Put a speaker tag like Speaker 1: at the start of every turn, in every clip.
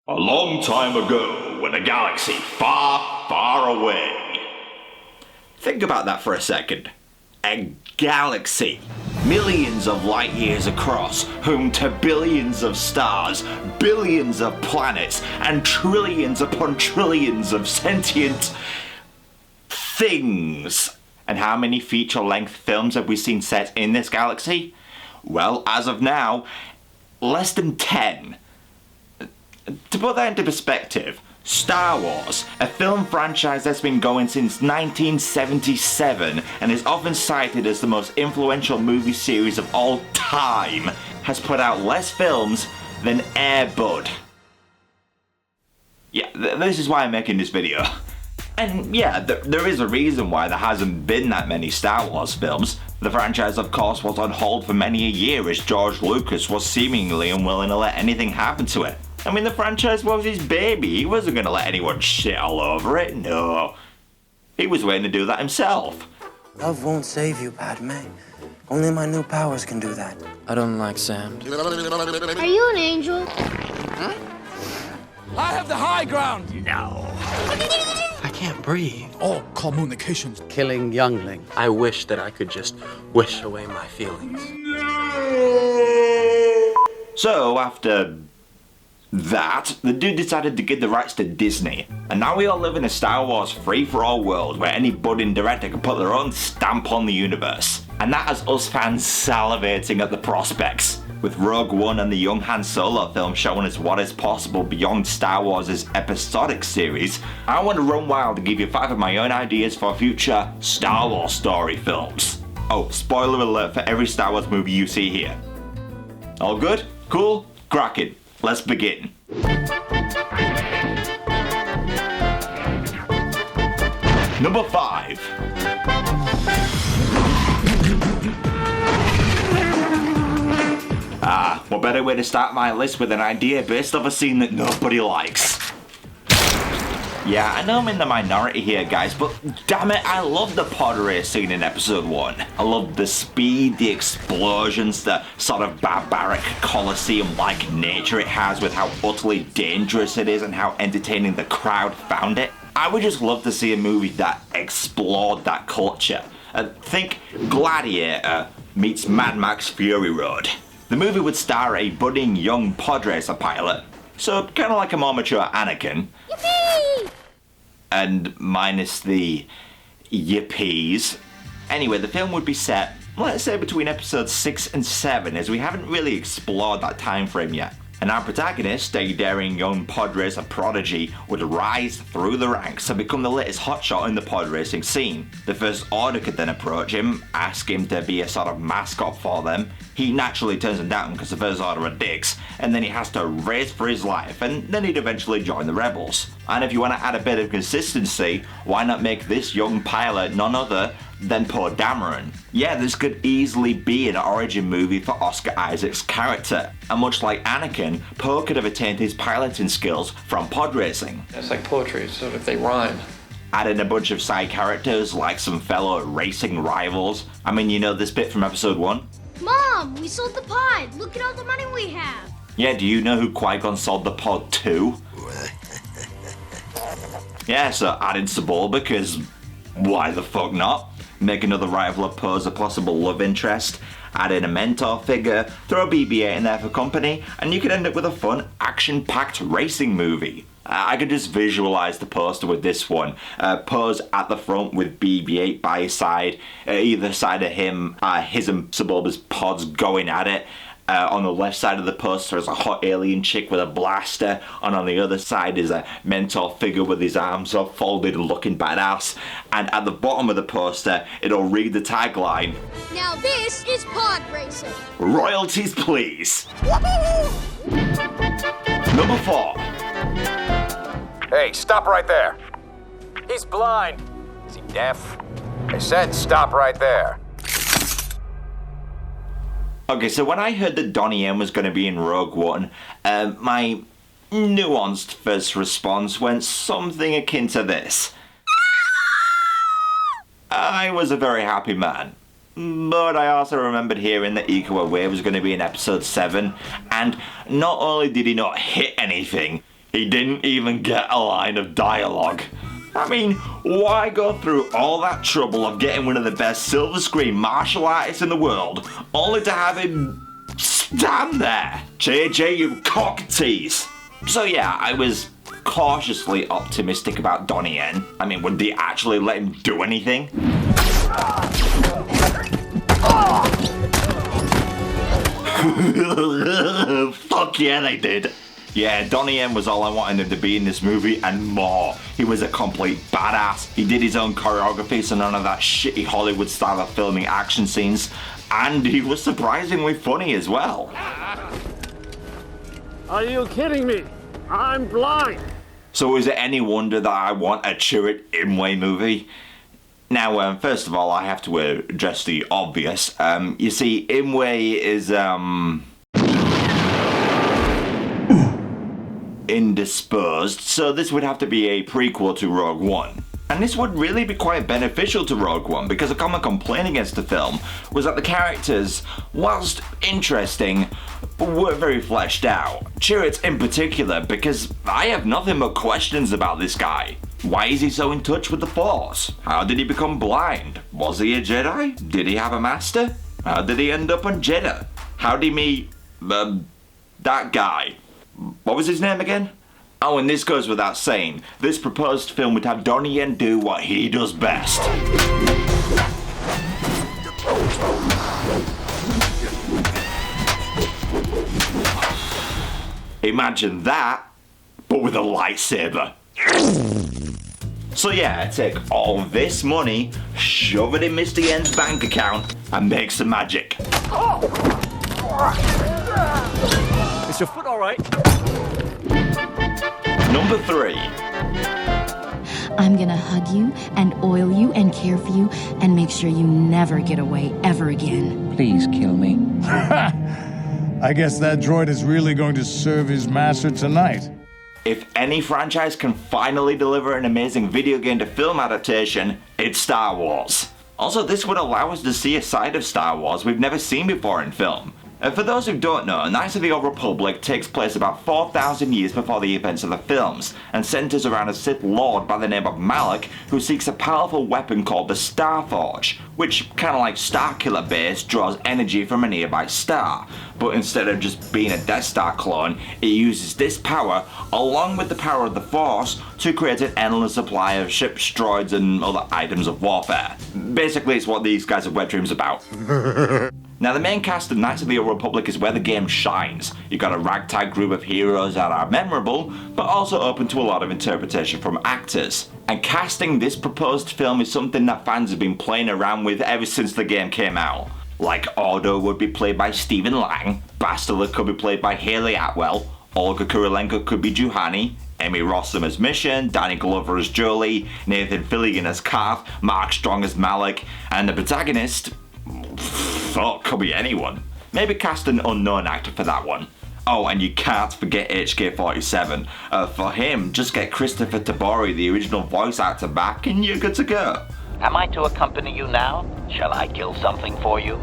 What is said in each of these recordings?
Speaker 1: A long time ago, in a galaxy far, far away. Think about that for a second. A galaxy. Millions of light years across, home to billions of stars, billions of planets, and trillions upon trillions of sentient things. And how many feature-length films have we seen set in this galaxy? Well, as of now, less than 10. To put that into perspective, Star Wars, a film franchise that's been going since 1977 and is often cited as the most influential movie series of all time, has put out less films than Air Bud. Yeah, this is why I'm making this video. And yeah, there is a reason why there hasn't been that many Star Wars films. The franchise, of course, was on hold for many a year as George Lucas was seemingly unwilling to let anything happen to it. I mean, the franchise was his baby. He wasn't going to let anyone shit all over it, no. He was waiting to do that himself.
Speaker 2: Love won't save you, Padme. Only my new powers can do that.
Speaker 3: I don't like sand.
Speaker 4: Are you an angel?
Speaker 3: Huh? I have the high ground!
Speaker 1: No.
Speaker 2: I can't breathe.
Speaker 3: All communications.
Speaker 2: Killing youngling.
Speaker 5: I wish that I could just wish away my feelings.
Speaker 1: So, after that, the dude decided to give the rights to Disney. And now we all live in a Star Wars free-for-all world where any budding director can put their own stamp on the universe. And that has us fans salivating at the prospects. With Rogue One and the young Han Solo film showing us what is possible beyond Star Wars' episodic series, I want to run wild and give you 5 of my own ideas for future Star Wars story films. Oh, spoiler alert for every Star Wars movie you see here. All good? Cool? Cracking. Let's begin. Number 5. What better way to start my list with an idea based off a scene that nobody likes? Yeah, I know I'm in the minority here, guys, but damn it, I love the pod race scene in episode 1. I love the speed, the explosions, the sort of barbaric Colosseum-like nature it has with how utterly dangerous it is and how entertaining the crowd found it. I would just love to see a movie that explored that culture. Think Gladiator meets Mad Max Fury Road. The movie would star a budding young pod racer pilot, so kind of like a more mature Anakin.
Speaker 4: Yippee!
Speaker 1: And minus the yippies. Anyway, the film would be set, let's say, between episodes 6 and 7, as we haven't really explored that time frame yet. And our protagonist, a daring young pod racer prodigy, would rise through the ranks and become the latest hotshot in the pod racing scene. The First Order could then approach him, ask him to be a sort of mascot for them. He naturally turns them down because the First Order are dicks, and then he has to race for his life, and then he'd eventually join the rebels. And if you want to add a bit of consistency, why not make this young pilot none other than Poe Dameron? Yeah, this could easily be an origin movie for Oscar Isaac's character. And much like Anakin, Poe could have attained his piloting skills from pod racing.
Speaker 5: It's like poetry, so if they rhyme.
Speaker 1: Add in a bunch of side characters like some fellow racing rivals. I mean, you know this bit from episode 1?
Speaker 4: Mom, we sold the pod. Look at all the money we have.
Speaker 1: Yeah, do you know who Qui-Gon sold the pod to? Yeah, so add in Sebulba, because why the fuck not? Make another rival of Poe's a possible love interest, add in a mentor figure, throw BB-8 in there for company, and you could end up with a fun, action-packed racing movie. I could just visualize the poster with this one. Poe's at the front with BB-8 by his side, either side of him, his and Sebulba's pods going at it. On the left side of the poster is a hot alien chick with a blaster, and on the other side is a mentor figure with his arms up folded looking badass. And at the bottom of the poster, it'll read the tagline,
Speaker 4: Now this is pod racing.
Speaker 1: "Royalties please." Number 4.
Speaker 6: Hey, stop right there. He's blind. Is he deaf? I said stop right there.
Speaker 1: Okay, so when I heard that Donnie Yen was going to be in Rogue One, my nuanced first response went something akin to this. I was a very happy man. But I also remembered hearing that Iko Uwais was going to be in episode 7, and not only did he not hit anything, He didn't even get a line of dialogue. I mean, why go through all that trouble of getting one of the best silver screen martial artists in the world, only to have him stand there? JJ, you cock tease. So yeah, I was cautiously optimistic about Donnie Yen. I mean, would they actually let him do anything? Fuck yeah, they did. Yeah, Donnie Yen was all I wanted him to be in this movie and more. He was a complete badass. He did his own choreography, so none of that shitty Hollywood style of filming action scenes. And he was surprisingly funny as well.
Speaker 7: Are you kidding me? I'm blind.
Speaker 1: So is it any wonder that I want a Chirrut îmwe movie? Now, first of all, I have to address the obvious. You see, îmwe is, indisposed, so this would have to be a prequel to Rogue One. And this would really be quite beneficial to Rogue One, because a common complaint against the film was that the characters, whilst interesting, weren't very fleshed out. Chirrut in particular, because I have nothing but questions about this guy. Why is he so in touch with the Force? How did he become blind? Was he a Jedi? Did he have a master? How did he end up on Jeddah? How did he meet, that guy? What was his name again? Oh, and this goes without saying, this proposed film would have Donnie Yen do what he does best. Imagine that, but with a lightsaber. So yeah, take all this money, shove it in Mr. Yen's bank account, and make some magic.
Speaker 7: Is your foot all right?
Speaker 1: Number 3.
Speaker 8: I'm gonna hug you and oil you and care for you and make sure you never get away ever again.
Speaker 9: Please kill me.
Speaker 10: I guess that droid is really going to serve his master tonight.
Speaker 1: If any franchise can finally deliver an amazing video game to film adaptation, it's Star Wars. Also, this would allow us to see a side of Star Wars we've never seen before in film. And for those who don't know, Knights of the Old Republic takes place about 4,000 years before the events of the films, and centers around a Sith Lord by the name of Malak who seeks a powerful weapon called the Starforge, which, kinda like Starkiller Base, draws energy from a nearby star. But instead of just being a Death Star clone, it uses this power, along with the power of the Force, to create an endless supply of ships, droids, and other items of warfare. Basically, it's what these guys have wet dreams about. Now, the main cast of Knights of the Old Republic is where the game shines. You've got a ragtag group of heroes that are memorable, but also open to a lot of interpretation from actors. And casting this proposed film is something that fans have been playing around with ever since the game came out. Like, Ordo would be played by Stephen Lang, Bastila could be played by Haley Atwell, Olga Kurylenko could be Juhani, Amy Rossum as Mission, Danny Glover as Jolie, Nathan Fillion as Kath, Mark Strong as Malak, and the protagonist, could be anyone. Maybe cast an unknown actor for that one. Oh, and you can't forget HK-47. For him, just get Christopher Tabori, the original voice actor, back and you're good to go.
Speaker 9: Am I to accompany you now? Shall I kill something for you?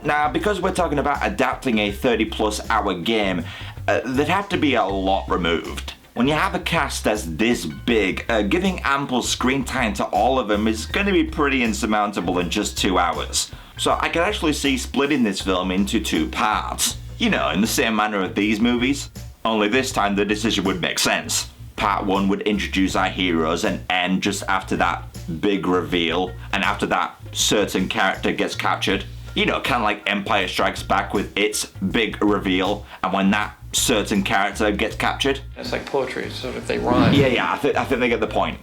Speaker 1: Now, because we're talking about adapting a 30+ hour game, there'd have to be a lot removed. When you have a cast that's this big, giving ample screen time to all of them is going to be pretty insurmountable in just 2 hours. So I could actually see splitting this film into 2 parts. You know, in the same manner of these movies. Only this time the decision would make sense. Part 1 would introduce our heroes and end just after that big reveal, and after that certain character gets captured. You know, kind of like Empire Strikes Back with its big reveal, and when that certain character gets captured.
Speaker 5: It's like poetry, so if they rhyme.
Speaker 1: Yeah, I think they get the point.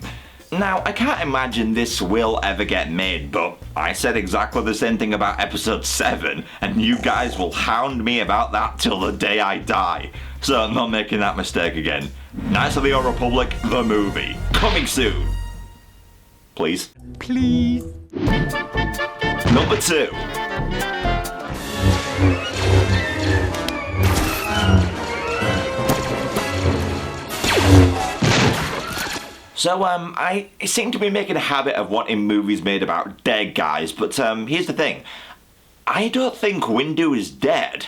Speaker 1: Now, I can't imagine this will ever get made, but I said exactly the same thing about episode 7, and you guys will hound me about that till the day I die. So I'm not making that mistake again. Knights of the Old Republic, the movie. Coming soon. Please.
Speaker 10: Please.
Speaker 1: Number 2. So, I seem to be making a habit of wanting movies made about dead guys, but here's the thing. I don't think Windu is dead.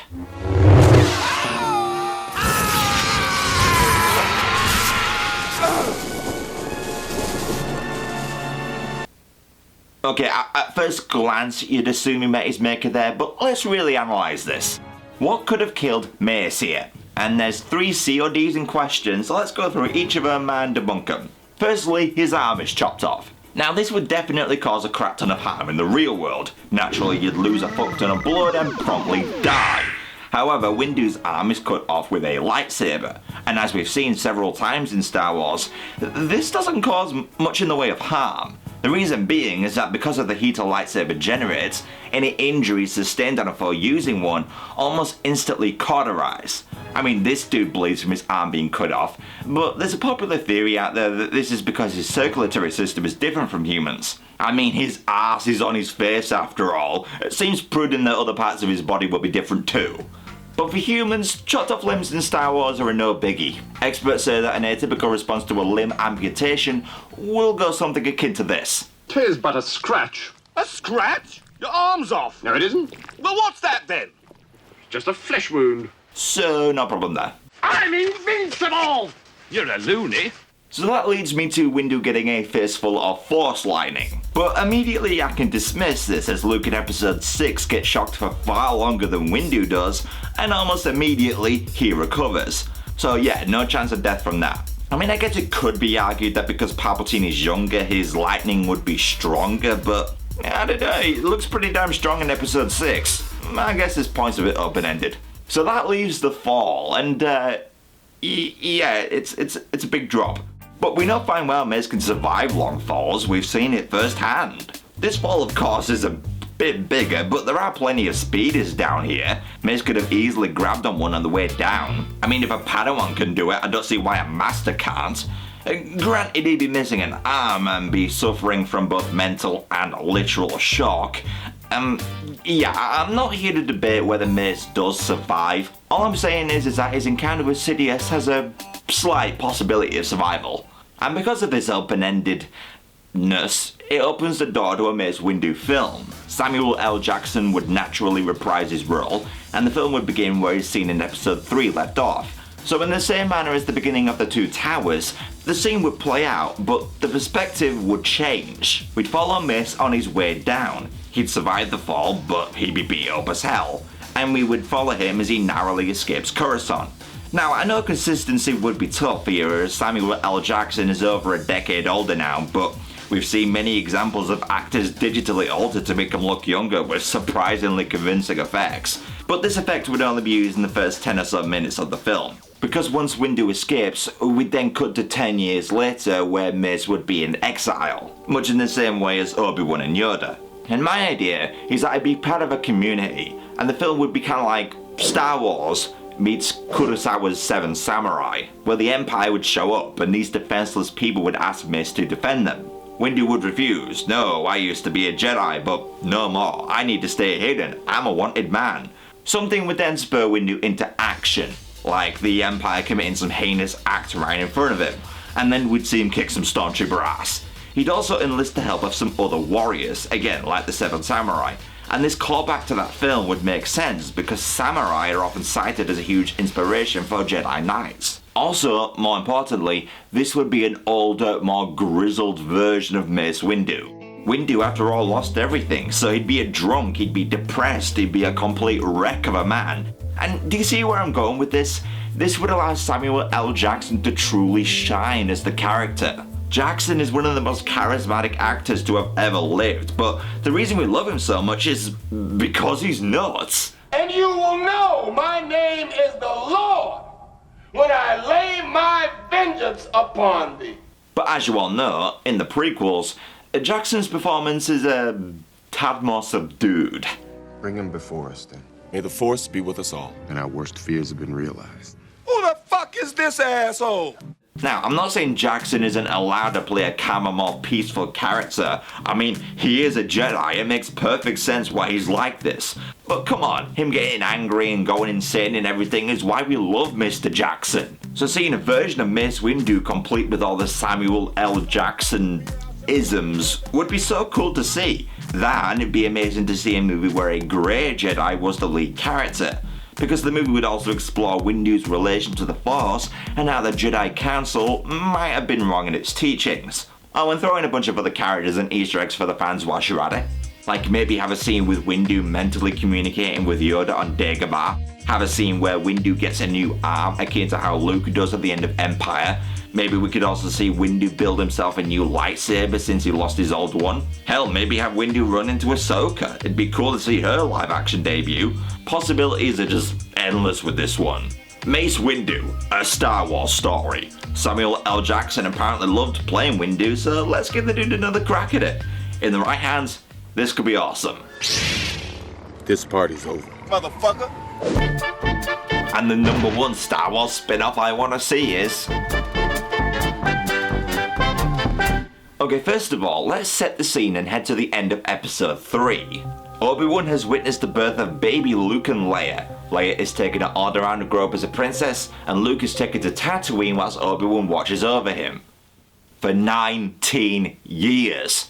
Speaker 1: Okay, at first glance, you'd assume he met his maker there, but let's really analyse this. What could have killed Mace here? And there's 3 CODs in question, so let's go through each of them and debunk them. Firstly, his arm is chopped off. Now this would definitely cause a crap ton of harm in the real world. Naturally, you'd lose a fuck ton of blood and promptly die. However, Windu's arm is cut off with a lightsaber, and as we've seen several times in Star Wars, this doesn't cause much in the way of harm. The reason being is that because of the heat a lightsaber generates, any injuries sustained on a foe using one almost instantly cauterize. I mean, this dude bleeds from his arm being cut off, but there's a popular theory out there that this is because his circulatory system is different from humans. I mean, his arse is on his face after all. It seems prudent that other parts of his body will be different too. But for humans, chopped off limbs in Star Wars are a no biggie. Experts say that an atypical response to a limb amputation will go something akin to this.
Speaker 7: 'Tis but a scratch.
Speaker 3: A scratch? Your arm's off.
Speaker 7: No, it isn't.
Speaker 3: Well, what's that then?
Speaker 7: Just a flesh wound.
Speaker 1: So, no problem there.
Speaker 7: I'm invincible!
Speaker 3: You're a loony.
Speaker 1: So that leads me to Windu getting a fistful of force lightning. But immediately I can dismiss this as Luke in episode 6 gets shocked for far longer than Windu does, and almost immediately he recovers. So yeah, no chance of death from that. I mean, I guess it could be argued that because Palpatine is younger, his lightning would be stronger, but I don't know, it looks pretty damn strong in episode 6. I guess this point's a bit open-ended. So that leaves the fall, and yeah, it's a big drop. But we know fine well Mace can survive long falls, we've seen it firsthand. This fall of course is a bit bigger, but there are plenty of speeders down here. Mace could have easily grabbed on one on the way down. I mean, if a Padawan can do it, I don't see why a Master can't. Granted, he'd be missing an arm and be suffering from both mental and literal shock. Yeah, I'm not here to debate whether Mace does survive. All I'm saying is that his encounter with Sidious has a slight possibility of survival. And because of this open-endedness, it opens the door to a Mace Windu film. Samuel L. Jackson would naturally reprise his role, and the film would begin where he's seen in episode 3 left off. So in the same manner as the beginning of The Two Towers, the scene would play out, but the perspective would change. We'd follow Mace on his way down. He'd survive the fall, but he'd be beat up as hell. And we would follow him as he narrowly escapes Coruscant. Now, I know consistency would be tough here, as Samuel L. Jackson is over a decade older now, but we've seen many examples of actors digitally altered to make them look younger with surprisingly convincing effects. But this effect would only be used in the first 10 or so minutes of the film. Because once Windu escapes, we'd then cut to 10 years later where Mace would be in exile, much in the same way as Obi-Wan and Yoda. And my idea is that I'd be part of a community, and the film would be kind of like Star Wars meets Kurosawa's Seven Samurai, where the Empire would show up and these defenseless people would ask Mace to defend them. Windu would refuse. No, I used to be a Jedi, but no more. I need to stay hidden. I'm a wanted man. Something would then spur Windu into action, like the Empire committing some heinous act right in front of him, and then we'd see him kick some stormtrooper ass. He'd also enlist the help of some other warriors, again like the Seven Samurai, and this callback to that film would make sense because samurai are often cited as a huge inspiration for Jedi Knights. Also, more importantly, this would be an older, more grizzled version of Mace Windu. Windu, after all, lost everything, so he'd be a drunk, he'd be depressed, he'd be a complete wreck of a man. And do you see where I'm going with this? This would allow Samuel L. Jackson to truly shine as the character. Jackson is one of the most charismatic actors to have ever lived, but the reason we love him so much is because he's nuts.
Speaker 3: And you will know my name is the Lord when I lay my vengeance upon thee.
Speaker 1: But as you all know, in the prequels, Jackson's performance is a tad more subdued.
Speaker 11: Bring him before us then.
Speaker 12: May the Force be with us all.
Speaker 11: And our worst fears have been realized.
Speaker 3: Who the fuck is this asshole?
Speaker 1: Now, I'm not saying Jackson isn't allowed to play a calmer, more peaceful character. I mean, he is a Jedi. It makes perfect sense why he's like this. But come on, him getting angry and going insane and everything is why we love Mr. Jackson. So seeing a version of Mace Windu complete with all the Samuel L. Jackson isms would be so cool to see. Then it'd be amazing to see a movie where a grey Jedi was the lead character, because the movie would also explore Windu's relation to the Force and how the Jedi Council might have been wrong in its teachings. Oh, and throw in a bunch of other characters and Easter eggs for the fans whilst you're at it. Like maybe have a scene with Windu mentally communicating with Yoda on Dagobah. Have a scene where Windu gets a new arm akin to how Luke does at the end of Empire. Maybe we could also see Windu build himself a new lightsaber since he lost his old one. Hell, maybe have Windu run into Ahsoka. It'd be cool to see her live action debut. Possibilities are just endless with this one. Mace Windu, a Star Wars story. Samuel L. Jackson apparently loved playing Windu, so let's give the dude another crack at it. In the right hands, this could be awesome.
Speaker 11: This party's over.
Speaker 3: Motherfucker.
Speaker 1: And the #1 Star Wars spin-off I want to see is... Okay, first of all, let's set the scene and head to the end of episode 3. Obi-Wan has witnessed the birth of baby Luke and Leia. Leia is taken to Alderaan to grow up as a princess, and Luke is taken to Tatooine whilst Obi-Wan watches over him. For 19 years.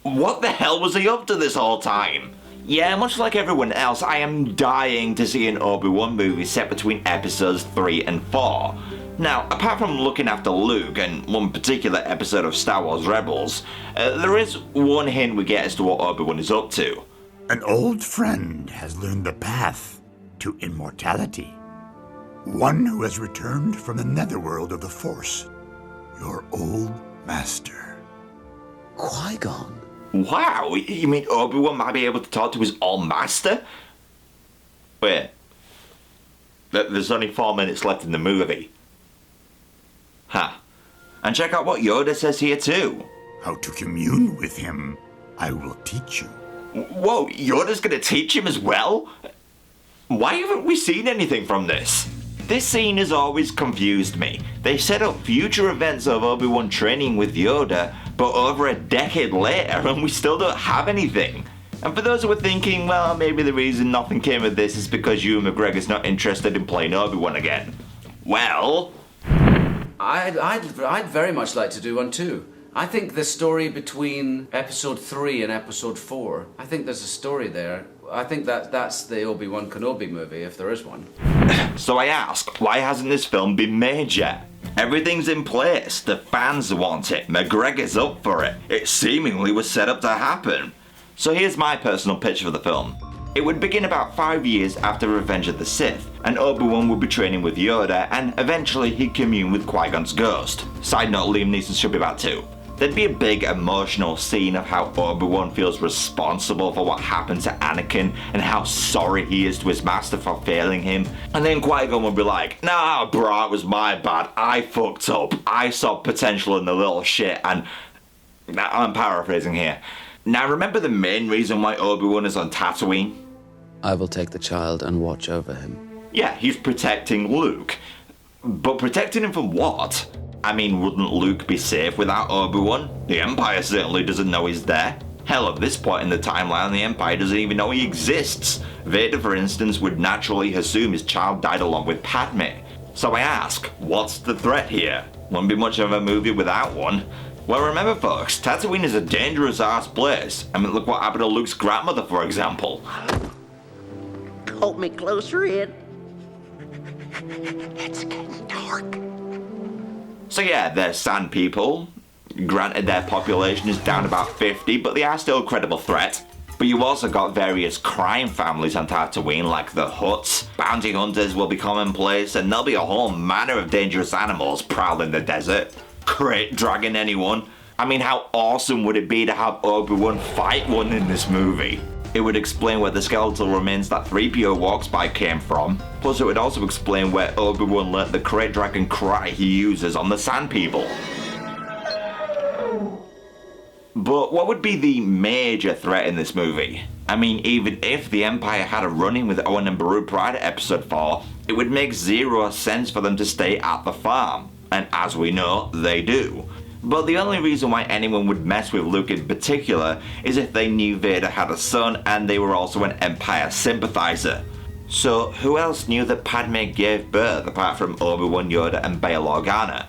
Speaker 1: What the hell was he up to this whole time? Yeah, much like everyone else, I am dying to see an Obi-Wan movie set between episodes 3 and 4. Now, apart from looking after Luke and one particular episode of Star Wars Rebels, there is one hint we get as to what Obi-Wan is up to.
Speaker 13: An old friend has learned the path to immortality. One who has returned from the netherworld of the Force. Your old master.
Speaker 2: Qui-Gon?
Speaker 1: Wow, you mean Obi-Wan might be able to talk to his old master? Wait. There's only 4 minutes left in the movie. Huh. And check out what Yoda says here too.
Speaker 13: How to commune with him, I will teach you.
Speaker 1: Whoa, Yoda's gonna teach him as well? Why haven't we seen anything from this? This scene has always confused me. They set up future events of Obi-Wan training with Yoda, but over a decade later and we still don't have anything. And for those who are thinking, well, maybe the reason nothing came of this is because Ewan McGregor's not interested in playing Obi-Wan again. Well...
Speaker 14: I'd very much like to do one too. I think the story between episode 3 and episode 4, I think there's a story there. I think that's the Obi-Wan Kenobi movie, if there is one.
Speaker 1: So I ask, why hasn't this film been made yet? Everything's in place, the fans want it, McGregor's up for it, it seemingly was set up to happen. So here's my personal pitch for the film. It would begin about 5 years after Revenge of the Sith, and Obi-Wan would be training with Yoda, and eventually he'd commune with Qui-Gon's ghost. Side note, Liam Neeson should be back too. There'd be a big emotional scene of how Obi-Wan feels responsible for what happened to Anakin and how sorry he is to his master for failing him. And then Qui-Gon would be like, nah bro, it was my bad, I fucked up, I saw potential in the little shit, and... I'm paraphrasing here. Now remember the main reason why Obi-Wan is on Tatooine?
Speaker 2: I will take the child and watch over him.
Speaker 1: Yeah, he's protecting Luke. But protecting him from what? I mean, wouldn't Luke be safe without Obi-Wan? The Empire certainly doesn't know he's there. Hell, at this point in the timeline, the Empire doesn't even know he exists. Vader, for instance, would naturally assume his child died along with Padme. So I ask, what's the threat here? Won't be much of a movie without one. Well, remember folks, Tatooine is a dangerous ass place. I mean, look what happened to Luke's grandmother, for example.
Speaker 15: Hold me closer in. It's getting dark.
Speaker 1: So yeah, they're sand people. Granted, their population is down about 50, but they are still a credible threat. But you also got various crime families on Tatooine, like the Hutts. Bounty hunters will be commonplace, and there'll be a whole manner of dangerous animals prowling the desert. Crate dragging anyone. I mean, how awesome would it be to have Obi-Wan fight one in this movie? It would explain where the skeletal remains that 3PO walks by came from. Plus it would also explain where Obi-Wan learnt the crate dragon cry he uses on the Sand People. But what would be the major threat in this movie? I mean, even if the Empire had a run-in with Owen and Beru prior to episode 4, it would make zero sense for them to stay at the farm. And as we know, they do. But the only reason why anyone would mess with Luke in particular is if they knew Vader had a son and they were also an Empire sympathizer. So who else knew that Padme gave birth apart from Obi-Wan, Yoda and Bail Organa?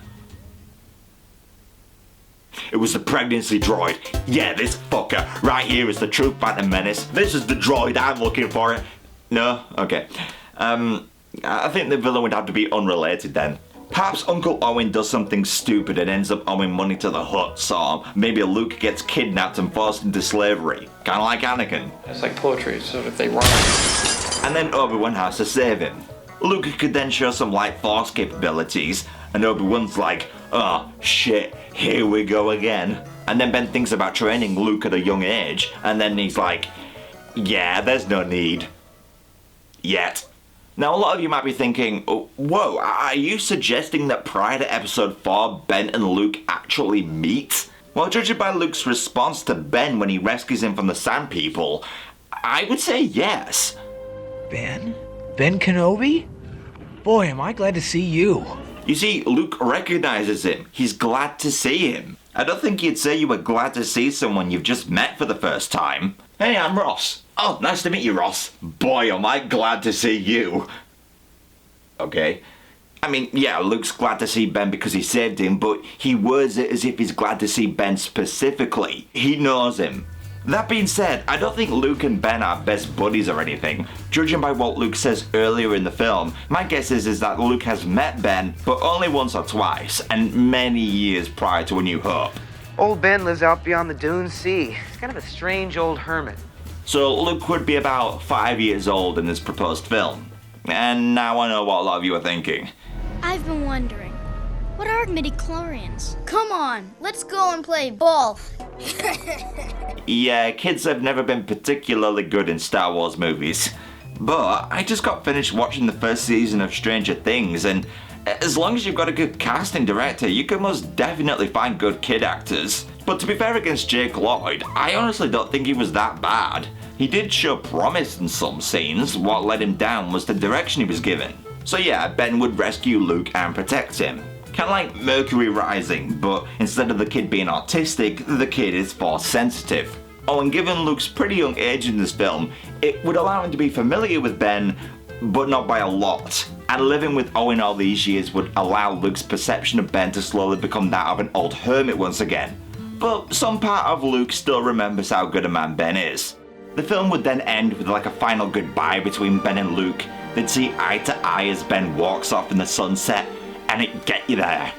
Speaker 1: It was the pregnancy droid. Yeah, this fucker. Right here is the true Phantom Menace. This is the droid I'm looking for. No? Okay. I think the villain would have to be unrelated then. Perhaps Uncle Owen does something stupid and ends up owing money to the Hutts, or maybe Luke gets kidnapped and forced into slavery, kinda like Anakin.
Speaker 16: It's like poetry, so if they rhyme.
Speaker 1: And then Obi-Wan has to save him. Luke could then show some light force capabilities, and Obi-Wan's like, oh shit, here we go again. And then Ben thinks about training Luke at a young age, and then he's like, yeah, there's no need. Yet. Now a lot of you might be thinking, whoa, are you suggesting that prior to episode 4, Ben and Luke actually meet? Well, judging by Luke's response to Ben when he rescues him from the Sand People, I would say yes.
Speaker 17: Ben? Ben Kenobi? Boy, am I glad to see you.
Speaker 1: You see, Luke recognizes him. He's glad to see him. I don't think you'd say you were glad to see someone you've just met for the first time. Hey, I'm Ross. Oh, nice to meet you, Ross. Boy, am I glad to see you. Okay. I mean, yeah, Luke's glad to see Ben because he saved him, but he words it as if he's glad to see Ben specifically. He knows him. That being said, I don't think Luke and Ben are best buddies or anything. Judging by what Luke says earlier in the film, my guess is that Luke has met Ben, but only once or twice, and many years prior to A New Hope.
Speaker 17: Old Ben lives out beyond the Dune Sea. He's kind of a strange old hermit.
Speaker 1: So Luke would be about 5 years old in this proposed film. And now I know what a lot of you are thinking.
Speaker 4: I've been wondering, what are midichlorians? Come on, let's go and play ball.
Speaker 1: Yeah, kids have never been particularly good in Star Wars movies. But I just got finished watching the first season of Stranger Things, and as long as you've got a good casting director, you can most definitely find good kid actors. But to be fair against Jake Lloyd, I honestly don't think he was that bad. He did show promise in some scenes. What let him down was the direction he was given. So yeah, Ben would rescue Luke and protect him. Kinda like Mercury Rising, but instead of the kid being autistic, the kid is force sensitive. Oh, and given Luke's pretty young age in this film, it would allow him to be familiar with Ben, but not by a lot. And living with Owen all these years would allow Luke's perception of Ben to slowly become that of an old hermit once again. But some part of Luke still remembers how good a man Ben is. The film would then end with like a final goodbye between Ben and Luke. They'd see eye to eye as Ben walks off in the sunset, and it'd get you there.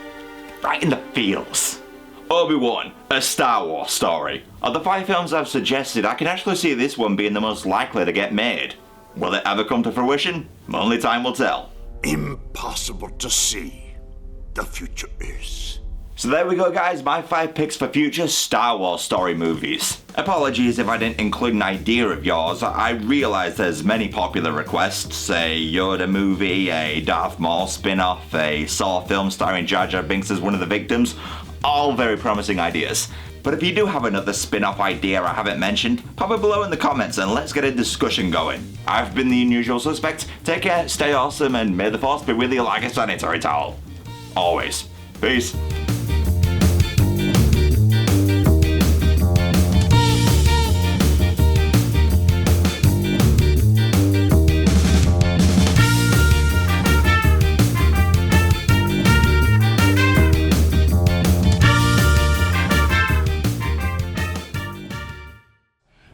Speaker 1: Right in the feels. Obi-Wan, a Star Wars story. Of the 5 films I've suggested, I can actually see this one being the most likely to get made. Will it ever come to fruition? Only time will tell.
Speaker 13: Impossible to see. The future is.
Speaker 1: So there we go guys, my 5 picks for future Star Wars story movies. Apologies if I didn't include an idea of yours. I realise there's many popular requests, a Yoda movie, a Darth Maul spin-off, a Saw film starring Jar Jar Binks as one of the victims. All very promising ideas. But if you do have another spin-off idea I haven't mentioned, pop it below in the comments and let's get a discussion going. I've been the unusual suspect. Take care, stay awesome, and may the force be with you like a sanitary towel. Always. Peace.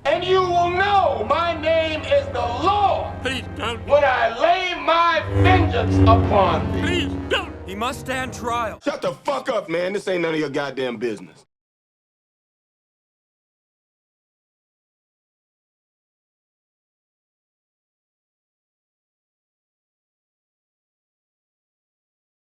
Speaker 3: And you will know my name is the Lord.
Speaker 11: Please don't.
Speaker 3: When I lay my vengeance upon thee.
Speaker 11: Please don't.
Speaker 17: He must stand trial.
Speaker 3: Shut the fuck up, man. This ain't none of your goddamn business.